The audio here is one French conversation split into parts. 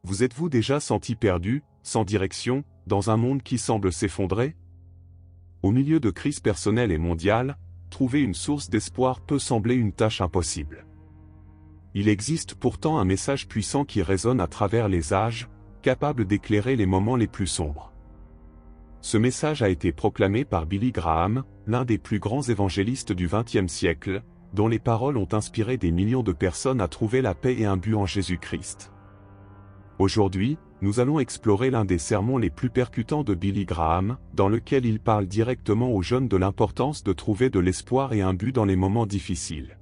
Vous êtes-vous déjà senti perdu, sans direction, dans un monde qui semble s'effondrer? Au milieu de crises personnelles et mondiales, trouver une source d'espoir peut sembler une tâche impossible. Il existe pourtant un message puissant qui résonne à travers les âges, capable d'éclairer les moments les plus sombres. Ce message a été proclamé par Billy Graham, l'un des plus grands évangélistes du XXe siècle, dont les paroles ont inspiré des millions de personnes à trouver la paix et un but en Jésus-Christ. Aujourd'hui, nous allons explorer l'un des sermons les plus percutants de Billy Graham, dans lequel il parle directement aux jeunes de l'importance de trouver de l'espoir et un but dans les moments difficiles.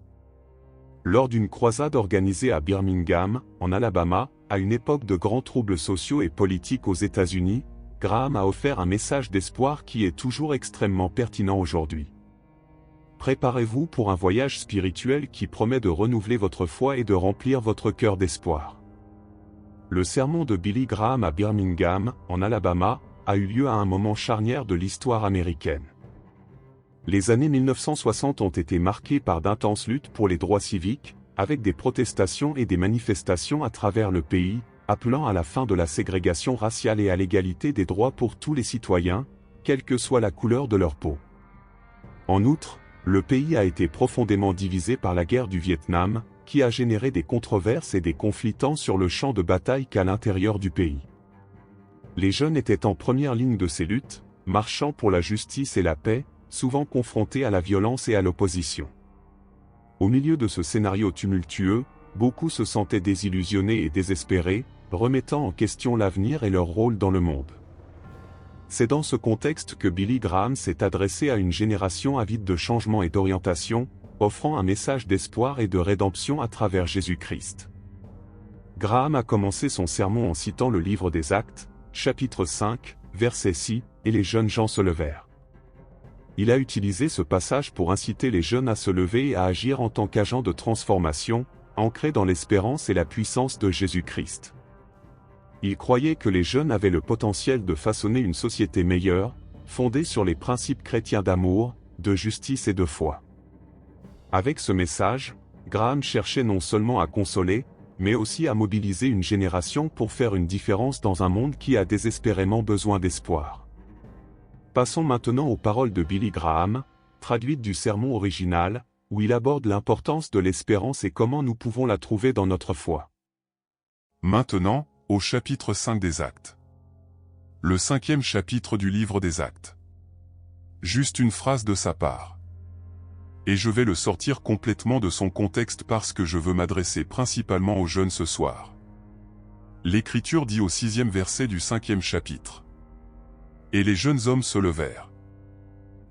Lors d'une croisade organisée à Birmingham, en Alabama, à une époque de grands troubles sociaux et politiques aux États-Unis, Graham a offert un message d'espoir qui est toujours extrêmement pertinent aujourd'hui. Préparez-vous pour un voyage spirituel qui promet de renouveler votre foi et de remplir votre cœur d'espoir. Le sermon de Billy Graham à Birmingham, en Alabama, a eu lieu à un moment charnière de l'histoire américaine. Les années 1960 ont été marquées par d'intenses luttes pour les droits civiques, avec des protestations et des manifestations à travers le pays, appelant à la fin de la ségrégation raciale et à l'égalité des droits pour tous les citoyens, quelle que soit la couleur de leur peau. En outre, le pays a été profondément divisé par la guerre du Vietnam, qui a généré des controverses et des conflits tant sur le champ de bataille qu'à l'intérieur du pays. Les jeunes étaient en première ligne de ces luttes, marchant pour la justice et la paix, souvent confrontés à la violence et à l'opposition. Au milieu de ce scénario tumultueux, beaucoup se sentaient désillusionnés et désespérés, remettant en question l'avenir et leur rôle dans le monde. C'est dans ce contexte que Billy Graham s'est adressé à une génération avide de changement et d'orientation, offrant un message d'espoir et de rédemption à travers Jésus-Christ. Graham a commencé son sermon en citant le livre des Actes, chapitre 5, verset 6, et les jeunes gens se levèrent. Il a utilisé ce passage pour inciter les jeunes à se lever et à agir en tant qu'agents de transformation, ancrés dans l'espérance et la puissance de Jésus-Christ. Il croyait que les jeunes avaient le potentiel de façonner une société meilleure, fondée sur les principes chrétiens d'amour, de justice et de foi. Avec ce message, Graham cherchait non seulement à consoler, mais aussi à mobiliser une génération pour faire une différence dans un monde qui a désespérément besoin d'espoir. Passons maintenant aux paroles de Billy Graham, traduites du sermon original, où il aborde l'importance de l'espérance et comment nous pouvons la trouver dans notre foi. Maintenant, au chapitre 5 des Actes. Le 5e chapitre du livre des Actes. Juste une phrase de sa part. Et je vais le sortir complètement de son contexte parce que je veux m'adresser principalement aux jeunes ce soir. L'Écriture dit au 6e verset du 5e chapitre. Et les jeunes hommes se levèrent.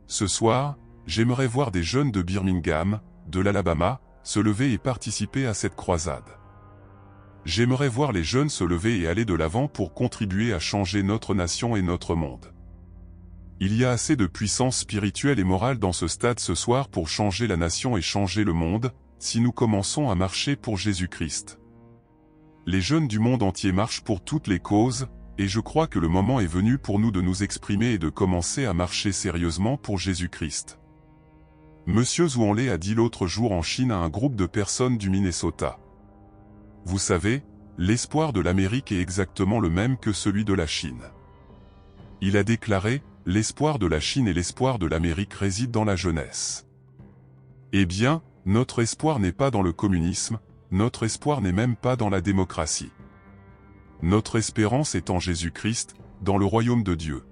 Ce soir, j'aimerais voir des jeunes de Birmingham, de l'Alabama, se lever et participer à cette croisade. J'aimerais voir les jeunes se lever et aller de l'avant pour contribuer à changer notre nation et notre monde. Il y a assez de puissance spirituelle et morale dans ce stade ce soir pour changer la nation et changer le monde, si nous commençons à marcher pour Jésus-Christ. Les jeunes du monde entier marchent pour toutes les causes, et je crois que le moment est venu pour nous de nous exprimer et de commencer à marcher sérieusement pour Jésus-Christ. Monsieur Zhuangli a dit l'autre jour en Chine à un groupe de personnes du Minnesota. Vous savez, l'espoir de l'Amérique est exactement le même que celui de la Chine. Il a déclaré, l'espoir de la Chine et l'espoir de l'Amérique résident dans la jeunesse. Eh bien, notre espoir n'est pas dans le communisme, notre espoir n'est même pas dans la démocratie. Notre espérance est en Jésus-Christ, dans le royaume de Dieu.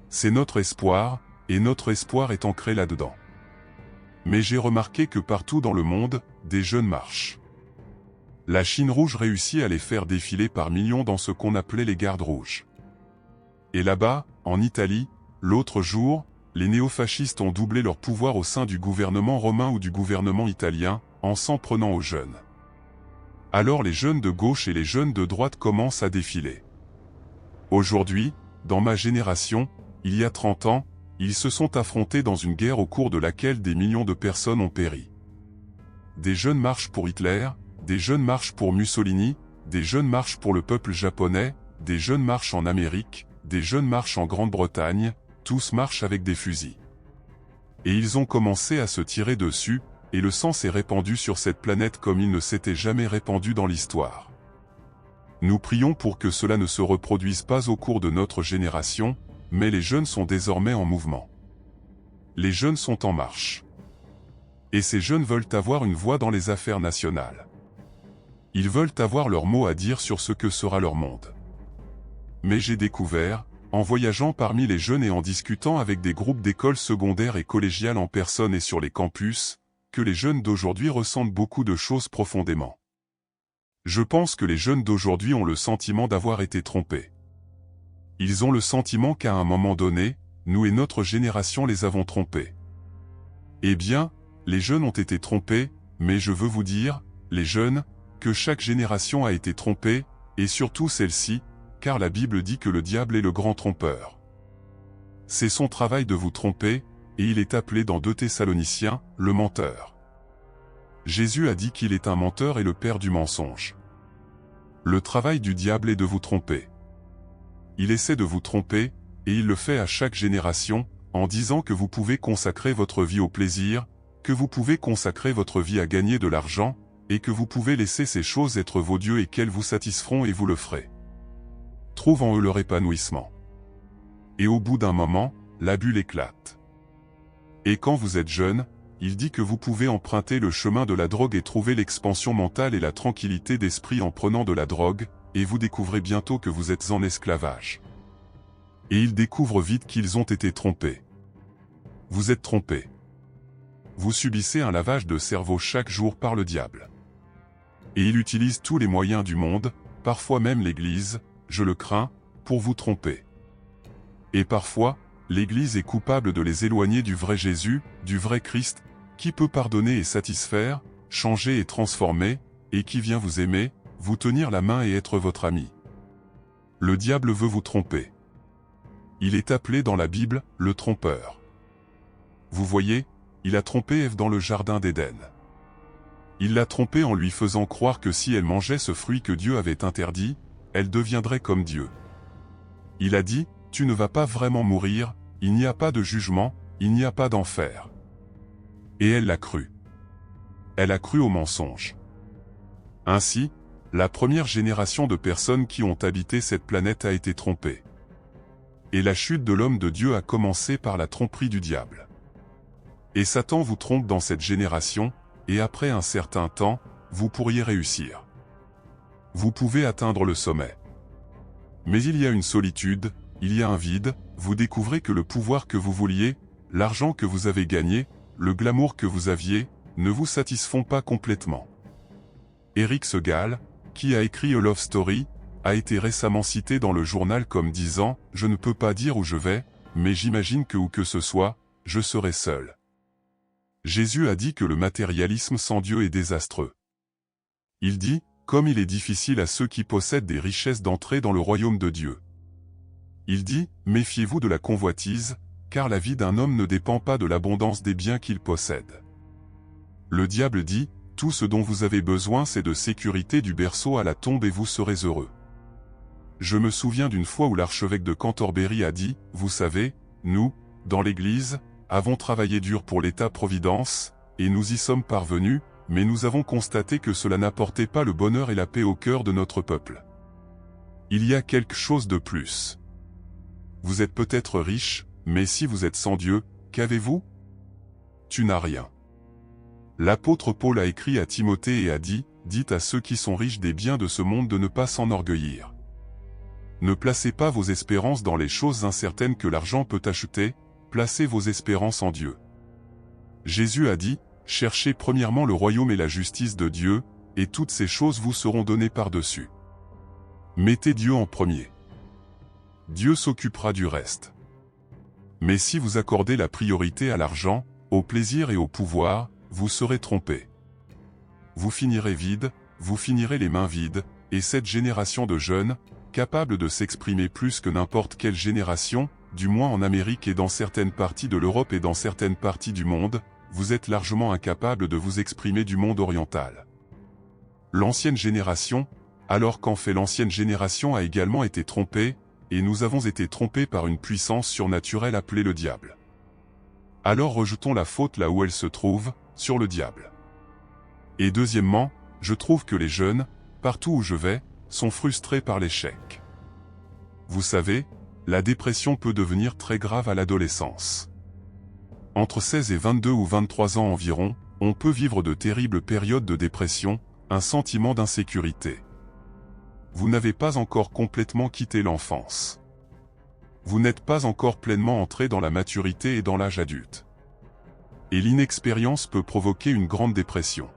C'est notre espoir, et notre espoir est ancré là-dedans. Mais j'ai remarqué que partout dans le monde, des jeunes marchent. La Chine rouge réussit à les faire défiler par millions dans ce qu'on appelait les gardes rouges. Et là-bas, en Italie, l'autre jour, les néofascistes ont doublé leur pouvoir au sein du gouvernement romain ou du gouvernement italien, en s'en prenant aux jeunes. Alors les jeunes de gauche et les jeunes de droite commencent à défiler. Aujourd'hui, dans ma génération, il y a 30 ans, ils se sont affrontés dans une guerre au cours de laquelle des millions de personnes ont péri. Des jeunes marchent pour Hitler, des jeunes marchent pour Mussolini, des jeunes marchent pour le peuple japonais, des jeunes marchent en Amérique, des jeunes marchent en Grande-Bretagne, tous marchent avec des fusils. Et ils ont commencé à se tirer dessus, et le sang s'est répandu sur cette planète comme il ne s'était jamais répandu dans l'histoire. Nous prions pour que cela ne se reproduise pas au cours de notre génération, mais les jeunes sont désormais en mouvement. Les jeunes sont en marche. Et ces jeunes veulent avoir une voix dans les affaires nationales. Ils veulent avoir leur mot à dire sur ce que sera leur monde. Mais j'ai découvert, en voyageant parmi les jeunes et en discutant avec des groupes d'écoles secondaires et collégiales en personne et sur les campus, que les jeunes d'aujourd'hui ressentent beaucoup de choses profondément. Je pense que les jeunes d'aujourd'hui ont le sentiment d'avoir été trompés. Ils ont le sentiment qu'à un moment donné, nous et notre génération les avons trompés. Eh bien, les jeunes ont été trompés, mais je veux vous dire, les jeunes, que chaque génération a été trompée, et surtout celle-ci, car la Bible dit que le diable est le grand trompeur. C'est son travail de vous tromper, et il est appelé dans 2 Thessaloniciens, le menteur. Jésus a dit qu'il est un menteur et le père du mensonge. Le travail du diable est de vous tromper. Il essaie de vous tromper, et il le fait à chaque génération, en disant que vous pouvez consacrer votre vie au plaisir, que vous pouvez consacrer votre vie à gagner de l'argent, et que vous pouvez laisser ces choses être vos dieux et qu'elles vous satisferont et vous le ferez. Trouve en eux leur épanouissement. Et au bout d'un moment, la bulle éclate. Et quand vous êtes jeune, il dit que vous pouvez emprunter le chemin de la drogue et trouver l'expansion mentale et la tranquillité d'esprit en prenant de la drogue, et vous découvrez bientôt que vous êtes en esclavage. Et ils découvrent vite qu'ils ont été trompés. Vous êtes trompés. Vous subissez un lavage de cerveau chaque jour par le diable. Et il utilise tous les moyens du monde, parfois même l'Église, je le crains, pour vous tromper. Et parfois, l'Église est coupable de les éloigner du vrai Jésus, du vrai Christ, qui peut pardonner et satisfaire, changer et transformer, et qui vient vous aimer, vous tenir la main et être votre ami. Le diable veut vous tromper. Il est appelé dans la Bible, le trompeur. Vous voyez, il a trompé Ève dans le jardin d'Éden. Il l'a trompée en lui faisant croire que si elle mangeait ce fruit que Dieu avait interdit, elle deviendrait comme Dieu. Il a dit, tu ne vas pas vraiment mourir, il n'y a pas de jugement, il n'y a pas d'enfer. Et elle l'a cru. Elle a cru au mensonge. Ainsi, la première génération de personnes qui ont habité cette planète a été trompée. Et la chute de l'homme de Dieu a commencé par la tromperie du diable. Et Satan vous trompe dans cette génération, et après un certain temps, vous pourriez réussir. Vous pouvez atteindre le sommet. Mais il y a une solitude, il y a un vide, vous découvrez que le pouvoir que vous vouliez, l'argent que vous avez gagné, le glamour que vous aviez, ne vous satisfont pas complètement. Eric Segal, qui a écrit A Love Story, a été récemment cité dans le journal comme disant « Je ne peux pas dire où je vais, mais j'imagine que où que ce soit, je serai seul. » Jésus a dit que le matérialisme sans Dieu est désastreux. Il dit « Comme il est difficile à ceux qui possèdent des richesses d'entrer dans le royaume de Dieu. » Il dit « Méfiez-vous de la convoitise, car la vie d'un homme ne dépend pas de l'abondance des biens qu'il possède. » Le diable dit « Tout ce dont vous avez besoin c'est de sécurité du berceau à la tombe et vous serez heureux. » Je me souviens d'une fois où l'archevêque de Cantorbéry a dit « Vous savez, nous, dans l'Église, avons travaillé dur pour l'État-providence, et nous y sommes parvenus, mais nous avons constaté que cela n'apportait pas le bonheur et la paix au cœur de notre peuple. Il y a quelque chose de plus. Vous êtes peut-être riche, mais si vous êtes sans Dieu, qu'avez-vous? Tu n'as rien. » L'apôtre Paul a écrit à Timothée et a dit « Dites à ceux qui sont riches des biens de ce monde de ne pas s'enorgueillir. Ne placez pas vos espérances dans les choses incertaines que l'argent peut acheter, placez vos espérances en Dieu. » Jésus a dit « Cherchez premièrement le royaume et la justice de Dieu, et toutes ces choses vous seront données par-dessus. » Mettez Dieu en premier. Dieu s'occupera du reste. Mais si vous accordez la priorité à l'argent, au plaisir et au pouvoir, vous serez trompés. Vous finirez vide, vous finirez les mains vides, et cette génération de jeunes, capable de s'exprimer plus que n'importe quelle génération, du moins en Amérique et dans certaines parties de l'Europe et dans certaines parties du monde, vous êtes largement incapable de vous exprimer du monde oriental. L'ancienne génération, alors qu'en fait l'ancienne génération a également été trompée, et nous avons été trompés par une puissance surnaturelle appelée le diable. Alors rejetons la faute là où elle se trouve, sur le diable. Et deuxièmement, je trouve que les jeunes, partout où je vais, sont frustrés par l'échec. Vous savez, la dépression peut devenir très grave à l'adolescence. Entre 16 et 22 ou 23 ans environ, on peut vivre de terribles périodes de dépression, un sentiment d'insécurité. Vous n'avez pas encore complètement quitté l'enfance. Vous n'êtes pas encore pleinement entré dans la maturité et dans l'âge adulte. Et l'inexpérience peut provoquer une grande dépression.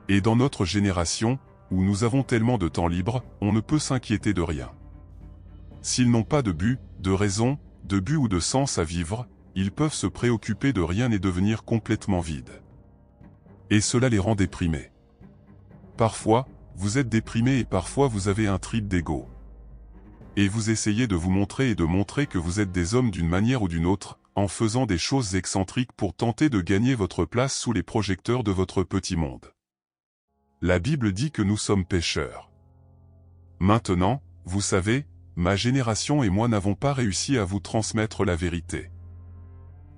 Et dans notre génération, où nous avons tellement de temps libre, on ne peut s'inquiéter de rien. S'ils n'ont pas de but, de raison, de but ou de sens à vivre, ils peuvent se préoccuper de rien et devenir complètement vides. Et cela les rend déprimés. Parfois, vous êtes déprimé et parfois vous avez un trip d'ego. Et vous essayez de vous montrer et de montrer que vous êtes des hommes d'une manière ou d'une autre, en faisant des choses excentriques pour tenter de gagner votre place sous les projecteurs de votre petit monde. La Bible dit que nous sommes pécheurs. Maintenant, vous savez, ma génération et moi n'avons pas réussi à vous transmettre la vérité.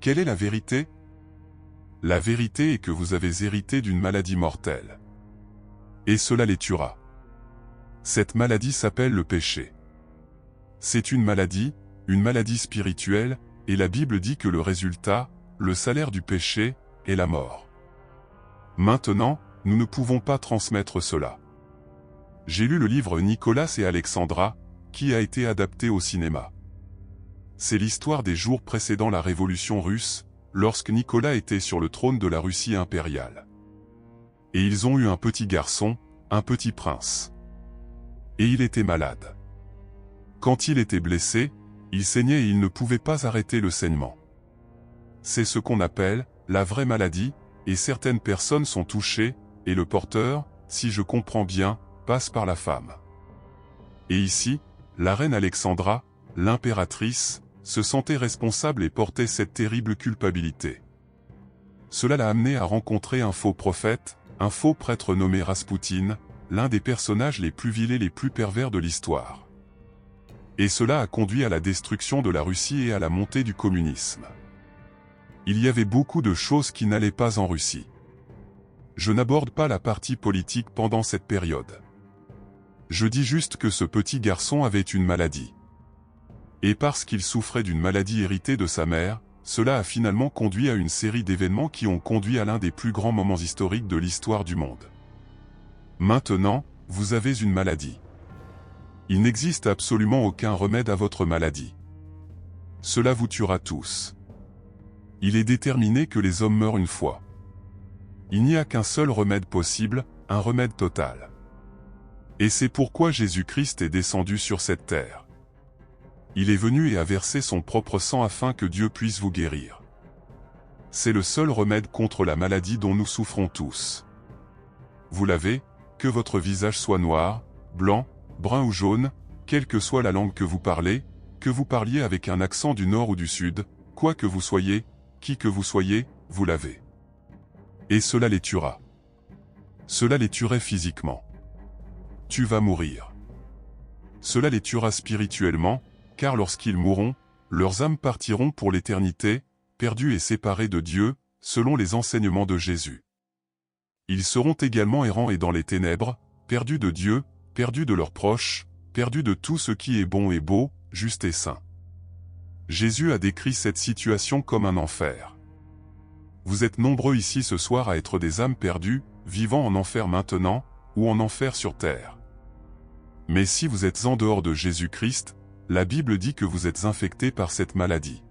Quelle est la vérité? La vérité est que vous avez hérité d'une maladie mortelle. Et cela les tuera. Cette maladie s'appelle le péché. C'est une maladie spirituelle, et la Bible dit que le résultat, le salaire du péché, est la mort. Maintenant, nous ne pouvons pas transmettre cela. J'ai lu le livre Nicolas et Alexandra, qui a été adapté au cinéma. C'est l'histoire des jours précédant la révolution russe, lorsque Nicolas était sur le trône de la Russie impériale. Et ils ont eu un petit garçon, un petit prince. Et il était malade. Quand il était blessé, il saignait et il ne pouvait pas arrêter le saignement. C'est ce qu'on appelle la vraie maladie, et certaines personnes sont touchées, et le porteur, si je comprends bien, passe par la femme. Et ici, la reine Alexandra, l'impératrice, se sentait responsable et portait cette terrible culpabilité. Cela l'a amené à rencontrer un faux prophète, un faux prêtre nommé Raspoutine, l'un des personnages les plus vilés et les plus pervers de l'histoire. Et cela a conduit à la destruction de la Russie et à la montée du communisme. Il y avait beaucoup de choses qui n'allaient pas en Russie. Je n'aborde pas la partie politique pendant cette période. Je dis juste que ce petit garçon avait une maladie. Et parce qu'il souffrait d'une maladie héritée de sa mère, cela a finalement conduit à une série d'événements qui ont conduit à l'un des plus grands moments historiques de l'histoire du monde. Maintenant, vous avez une maladie. Il n'existe absolument aucun remède à votre maladie. Cela vous tuera tous. Il est déterminé que les hommes meurent une fois. Il n'y a qu'un seul remède possible, un remède total. Et c'est pourquoi Jésus-Christ est descendu sur cette terre. Il est venu et a versé son propre sang afin que Dieu puisse vous guérir. C'est le seul remède contre la maladie dont nous souffrons tous. Vous l'avez, que votre visage soit noir, blanc, brun ou jaune, quelle que soit la langue que vous parlez, que vous parliez avec un accent du nord ou du sud, quoi que vous soyez, qui que vous soyez, vous l'avez. Et cela les tuera. Cela les tuerait physiquement. Tu vas mourir. Cela les tuera spirituellement, car lorsqu'ils mourront, leurs âmes partiront pour l'éternité, perdues et séparées de Dieu, selon les enseignements de Jésus. Ils seront également errants et dans les ténèbres, perdus de Dieu, perdus de leurs proches, perdus de tout ce qui est bon et beau, juste et saint. Jésus a décrit cette situation comme un enfer. Vous êtes nombreux ici ce soir à être des âmes perdues, vivant en enfer maintenant, ou en enfer sur terre. Mais si vous êtes en dehors de Jésus-Christ, la Bible dit que vous êtes infectés par cette maladie.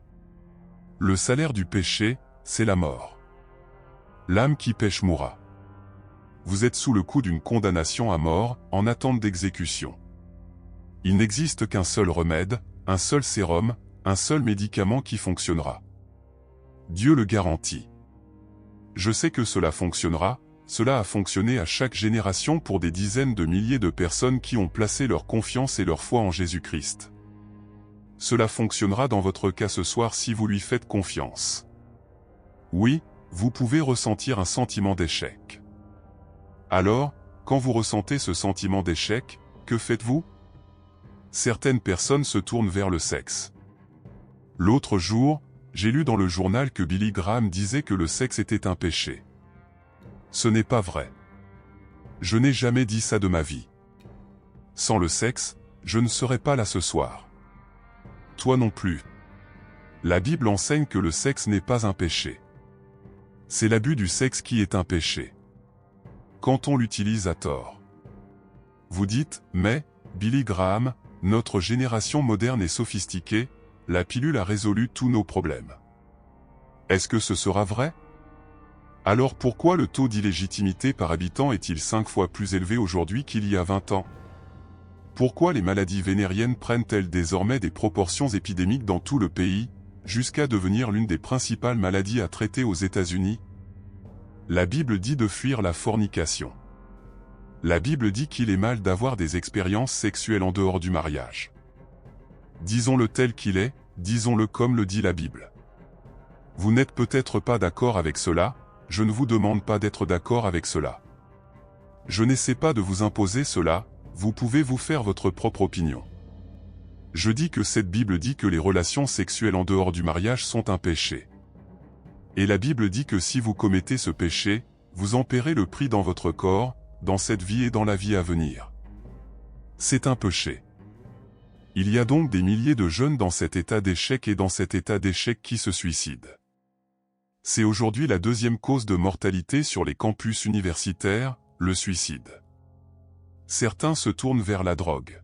Le salaire du péché, c'est la mort. L'âme qui pêche mourra. Vous êtes sous le coup d'une condamnation à mort, en attente d'exécution. Il n'existe qu'un seul remède, un seul sérum, un seul médicament qui fonctionnera. Dieu le garantit. Je sais que cela fonctionnera, cela a fonctionné à chaque génération pour des dizaines de milliers de personnes qui ont placé leur confiance et leur foi en Jésus-Christ. Cela fonctionnera dans votre cas ce soir si vous lui faites confiance. Oui, vous pouvez ressentir un sentiment d'échec. Alors, quand vous ressentez ce sentiment d'échec, que faites-vous? Certaines personnes se tournent vers le sexe. L'autre jour, j'ai lu dans le journal que Billy Graham disait que le sexe était un péché. Ce n'est pas vrai. Je n'ai jamais dit ça de ma vie. Sans le sexe, je ne serais pas là ce soir. Toi non plus. La Bible enseigne que le sexe n'est pas un péché. C'est l'abus du sexe qui est un péché. Quand on l'utilise à tort. Vous dites, mais, Billy Graham, notre génération moderne et sophistiquée, la pilule a résolu tous nos problèmes. Est-ce que ce sera vrai? Alors pourquoi le taux d'illégitimité par habitant est-il 5 fois plus élevé aujourd'hui qu'il y a 20 ans? Pourquoi les maladies vénériennes prennent-elles désormais des proportions épidémiques dans tout le pays, jusqu'à devenir l'une des principales maladies à traiter aux États-Unis? La Bible dit de fuir la fornication. La Bible dit qu'il est mal d'avoir des expériences sexuelles en dehors du mariage. Disons-le tel qu'il est, disons-le comme le dit la Bible. Vous n'êtes peut-être pas d'accord avec cela, je ne vous demande pas d'être d'accord avec cela. Je n'essaie pas de vous imposer cela, vous pouvez vous faire votre propre opinion. Je dis que cette Bible dit que les relations sexuelles en dehors du mariage sont un péché. Et la Bible dit que si vous commettez ce péché, vous en paierez le prix dans votre corps, dans cette vie et dans la vie à venir. C'est un péché. Il y a donc des milliers de jeunes dans cet état d'échec et dans cet état d'échec qui se suicident. C'est aujourd'hui la deuxième cause de mortalité sur les campus universitaires, le suicide. Certains se tournent vers la drogue.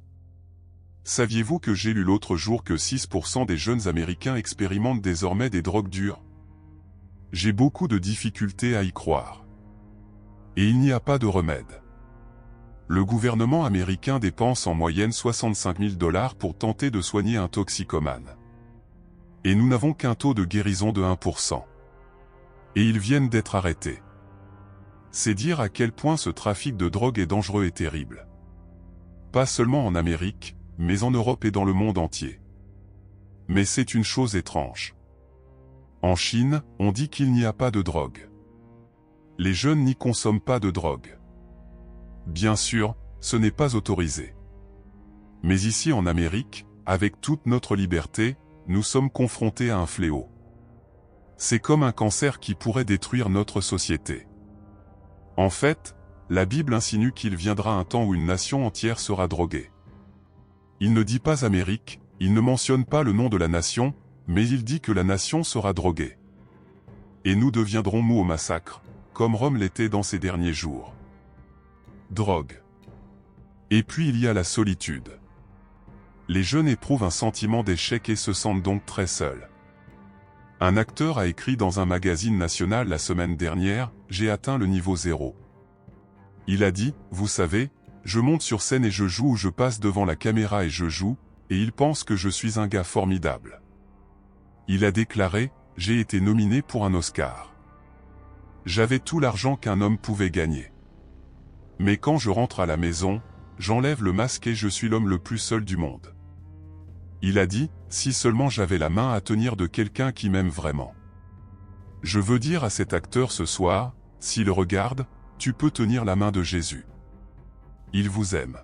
Saviez-vous que j'ai lu l'autre jour que 6% des jeunes Américains expérimentent désormais des drogues dures? J'ai beaucoup de difficultés à y croire. Et il n'y a pas de remède. Le gouvernement américain dépense en moyenne 65 000 $ pour tenter de soigner un toxicomane. Et nous n'avons qu'un taux de guérison de 1%. Et ils viennent d'être arrêtés. C'est dire à quel point ce trafic de drogue est dangereux et terrible. Pas seulement en Amérique, mais en Europe et dans le monde entier. Mais c'est une chose étrange. En Chine, on dit qu'il n'y a pas de drogue. Les jeunes n'y consomment pas de drogue. Bien sûr, ce n'est pas autorisé. Mais ici en Amérique, avec toute notre liberté, nous sommes confrontés à un fléau. C'est comme un cancer qui pourrait détruire notre société. En fait, la Bible insinue qu'il viendra un temps où une nation entière sera droguée. Il ne dit pas Amérique, il ne mentionne pas le nom de la nation, mais il dit que la nation sera droguée. Et nous deviendrons mous au massacre, comme Rome l'était dans ces derniers jours. Drogue. Et puis il y a la solitude. Les jeunes éprouvent un sentiment d'échec et se sentent donc très seuls. Un acteur a écrit dans un magazine national la semaine dernière, « J'ai atteint le niveau 0 ». Il a dit, vous savez, je monte sur scène et je joue ou je passe devant la caméra et je joue, et ils pensent que je suis un gars formidable. Il a déclaré, j'ai été nominé pour un Oscar. J'avais tout l'argent qu'un homme pouvait gagner. Mais quand je rentre à la maison, j'enlève le masque et je suis l'homme le plus seul du monde. Il a dit, si seulement j'avais la main à tenir de quelqu'un qui m'aime vraiment. Je veux dire à cet acteur ce soir, s'il regarde, tu peux tenir la main de Jésus. Il vous aime.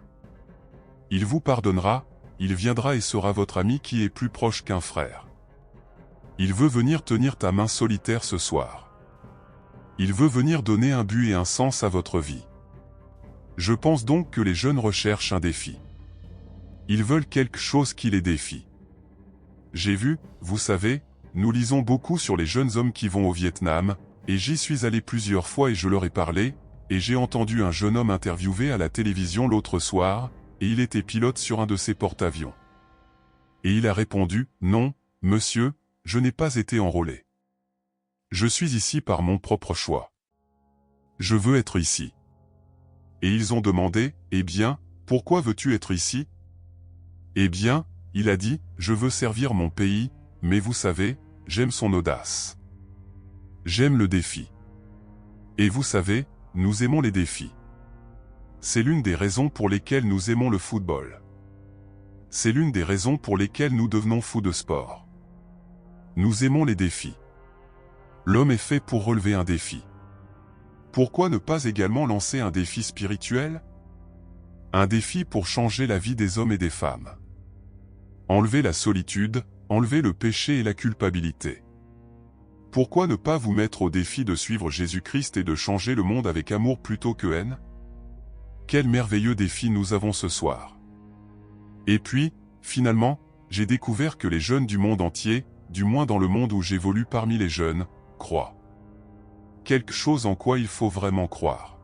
Il vous pardonnera, il viendra et sera votre ami qui est plus proche qu'un frère. Il veut venir tenir ta main solitaire ce soir. Il veut venir donner un but et un sens à votre vie. Je pense donc que les jeunes recherchent un défi. Ils veulent quelque chose qui les défie. J'ai vu, vous savez, nous lisons beaucoup sur les jeunes hommes qui vont au Vietnam, et j'y suis allé plusieurs fois et je leur ai parlé, et j'ai entendu un jeune homme interviewé à la télévision l'autre soir, et il était pilote sur un de ces porte-avions. Et il a répondu, non, monsieur, je n'ai pas été enrôlé. Je suis ici par mon propre choix. Je veux être ici. Et ils ont demandé, eh bien, pourquoi veux-tu être ici? Eh bien, il a dit, je veux servir mon pays, mais vous savez, j'aime son audace. J'aime le défi. Et vous savez, nous aimons les défis. C'est l'une des raisons pour lesquelles nous aimons le football. C'est l'une des raisons pour lesquelles nous devenons fous de sport. Nous aimons les défis. L'homme est fait pour relever un défi. Pourquoi ne pas également lancer un défi spirituel? Un défi pour changer la vie des hommes et des femmes. Enlever la solitude, enlever le péché et la culpabilité. Pourquoi ne pas vous mettre au défi de suivre Jésus-Christ et de changer le monde avec amour plutôt que haine? Quel merveilleux défi nous avons ce soir! Et puis, finalement, j'ai découvert que les jeunes du monde entier, du moins dans le monde où j'évolue parmi les jeunes, croient. Quelque chose en quoi il faut vraiment croire.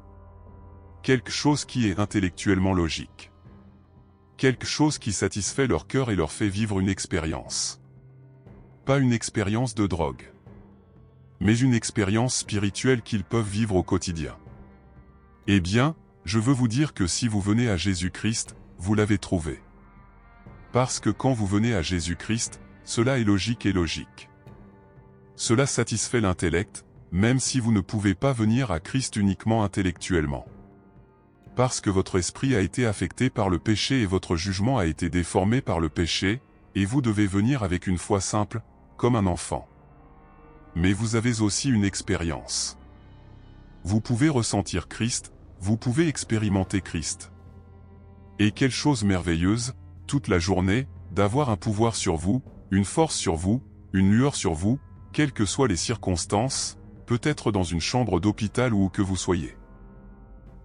Quelque chose qui est intellectuellement logique. Quelque chose qui satisfait leur cœur et leur fait vivre une expérience. Pas une expérience de drogue, mais une expérience spirituelle qu'ils peuvent vivre au quotidien. Eh bien, je veux vous dire que si vous venez à Jésus-Christ, vous l'avez trouvé. Parce que quand vous venez à Jésus-Christ, cela est logique et logique. Cela satisfait l'intellect, même si vous ne pouvez pas venir à Christ uniquement intellectuellement. Parce que votre esprit a été affecté par le péché et votre jugement a été déformé par le péché, et vous devez venir avec une foi simple, comme un enfant. Mais vous avez aussi une expérience. Vous pouvez ressentir Christ, vous pouvez expérimenter Christ. Et quelle chose merveilleuse, toute la journée, d'avoir un pouvoir sur vous, une force sur vous, une lueur sur vous, quelles que soient les circonstances, peut-être dans une chambre d'hôpital ou où que vous soyez.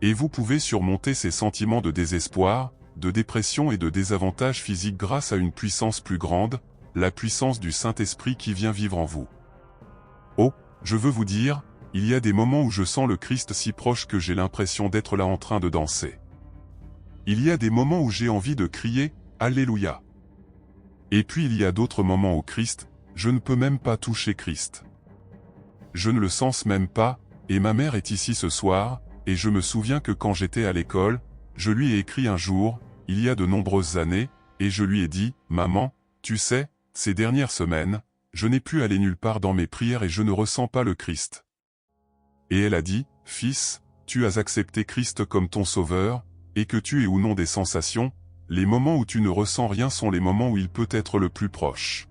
Et vous pouvez surmonter ces sentiments de désespoir, de dépression et de désavantage physique grâce à une puissance plus grande, la puissance du Saint-Esprit qui vient vivre en vous. Oh, je veux vous dire, il y a des moments où je sens le Christ si proche que j'ai l'impression d'être là en train de danser. Il y a des moments où j'ai envie de crier « Alléluia ». Et puis il y a d'autres moments où Christ, je ne peux même pas toucher Christ. Je ne le sens même pas, et ma mère est ici ce soir, et je me souviens que quand j'étais à l'école, je lui ai écrit un jour, il y a de nombreuses années, et je lui ai dit, « Maman, tu sais, ces dernières semaines, je n'ai pu aller nulle part dans mes prières et je ne ressens pas le Christ. » Et elle a dit, « Fils, tu as accepté Christ comme ton sauveur, et que tu aies ou non des sensations, les moments où tu ne ressens rien sont les moments où il peut être le plus proche.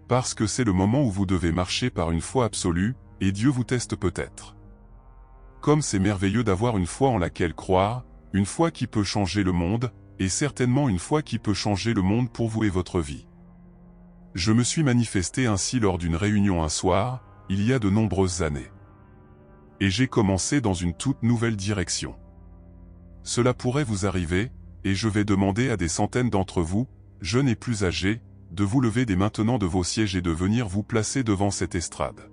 Parce que c'est le moment où vous devez marcher par une foi absolue, et Dieu vous teste peut-être. Comme c'est merveilleux d'avoir une foi en laquelle croire, une foi qui peut changer le monde, et certainement une foi qui peut changer le monde pour vous et votre vie. Je me suis manifesté ainsi lors d'une réunion un soir, il y a de nombreuses années. Et j'ai commencé dans une toute nouvelle direction. Cela pourrait vous arriver, et je vais demander à des centaines d'entre vous, jeunes et plus âgés, de vous lever dès maintenant de vos sièges et de venir vous placer devant cette estrade.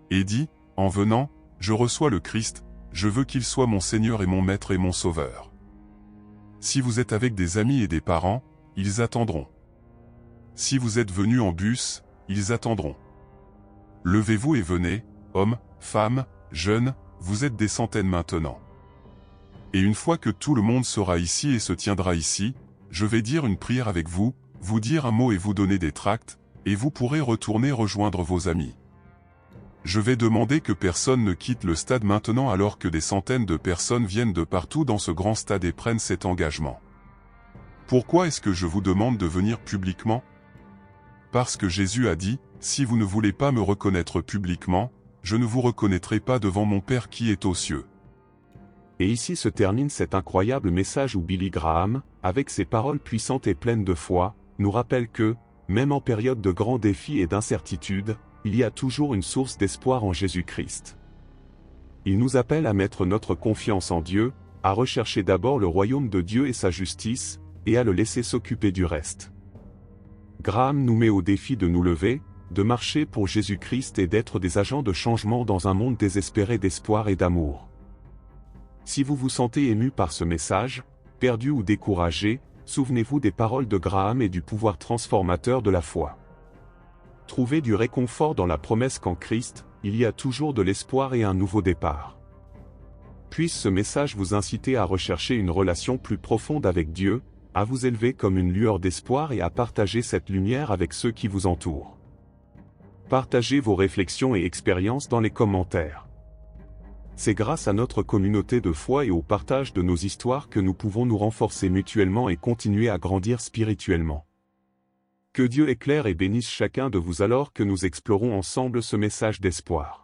Et dit, en venant, je reçois le Christ, je veux qu'il soit mon Seigneur et mon Maître et mon Sauveur. Si vous êtes avec des amis et des parents, ils attendront. Si vous êtes venus en bus, ils attendront. Levez-vous et venez, hommes, femmes, jeunes, vous êtes des centaines maintenant. Et une fois que tout le monde sera ici et se tiendra ici, je vais dire une prière avec vous, vous dire un mot et vous donner des tracts, et vous pourrez retourner rejoindre vos amis. Je vais demander que personne ne quitte le stade maintenant alors que des centaines de personnes viennent de partout dans ce grand stade et prennent cet engagement. Pourquoi est-ce que je vous demande de venir publiquement? Parce que Jésus a dit, si vous ne voulez pas me reconnaître publiquement, je ne vous reconnaîtrai pas devant mon Père qui est aux cieux. Et ici se termine cet incroyable message où Billy Graham, avec ses paroles puissantes et pleines de foi, nous rappelle que, même en période de grands défis et d'incertitudes, il y a toujours une source d'espoir en Jésus-Christ. Il nous appelle à mettre notre confiance en Dieu, à rechercher d'abord le royaume de Dieu et sa justice, et à le laisser s'occuper du reste. Graham nous met au défi de nous lever, de marcher pour Jésus-Christ et d'être des agents de changement dans un monde désespéré d'espoir et d'amour. Si vous vous sentez ému par ce message, perdu ou découragé, souvenez-vous des paroles de Graham et du pouvoir transformateur de la foi. Trouvez du réconfort dans la promesse qu'en Christ, il y a toujours de l'espoir et un nouveau départ. Puisse ce message vous inciter à rechercher une relation plus profonde avec Dieu, à vous élever comme une lueur d'espoir et à partager cette lumière avec ceux qui vous entourent. Partagez vos réflexions et expériences dans les commentaires. C'est grâce à notre communauté de foi et au partage de nos histoires que nous pouvons nous renforcer mutuellement et continuer à grandir spirituellement. Que Dieu éclaire et bénisse chacun de vous alors que nous explorons ensemble ce message d'espoir.